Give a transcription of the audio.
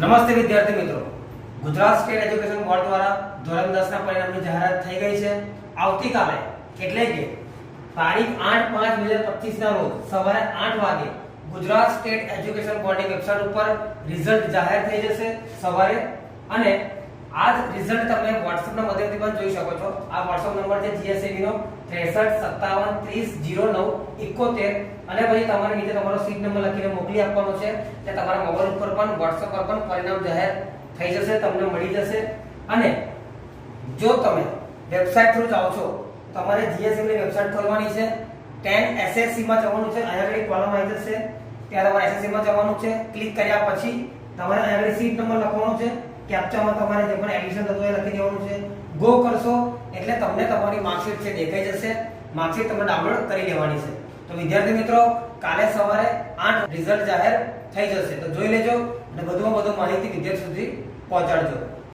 નમસ્તે વિદ્યાર્થી મિત્રો, ગુજરાત સ્ટેટ એજ્યુકેશન બોર્ડ દ્વારા ધોરણ 10 ના પરિણામની જાહેરાત થઈ ગઈ છે. આવતીકાલે એટલે કે તારીખ 8/5/2025 ના રોજ સવારે 8 વાગે ગુજરાત સ્ટેટ એજ્યુકેશન બોર્ડની વેબસાઈટ ઉપર રિઝલ્ટ જાહેર થઈ જશે સવારે. અને આ જ રિઝલ્ટ તમે WhatsApp ના માધ્યમથી પણ જોઈ શકો છો. આ WhatsApp નંબર છે GSAB નો 6357300971 અને પછી તમારે નીચે તમારો સીટ નંબર લખીને મોકલી આપવાનો છે. તે તમારા મોબાઈલ ઉપર પણ WhatsApp પર પણ પરિણામ જાહેર થઈ જશે, તમને મળી જશે. અને જો તમે વેબસાઈટ થ્રુ જાઓ છો, તમારે GSAB ની વેબસાઈટ ખોલવાની છે. 10 SSC માં જવાનું છે. અહીંયા આગળ કોલમ આવી જશે, ત્યાં તમારે SSC માં જવાનું છે. ક્લિક કર્યા પછી તમારે અહીંયા આગળ સીટ નંબર લખવાનો છે. કેપ્ચામાં તમારે જે પણ એડિશન થતું હોય લખી દેવાનું છે. ગો કરશો એટલે તમને તમારી માર્કશીટ છે દેખાઈ જશે. માર્કશીટ તમે ડાઉનલોડ કરી લેવાની છે. તો વિદ્યાર્થી મિત્રો, કાલે સવારે 8 રિઝલ્ટ જાહેર થઈ જશે. તો જોઈ લેજો અને વધુમાં વધુ માહિતી વિદ્યાર્થી સુધી પહોંચાડજો.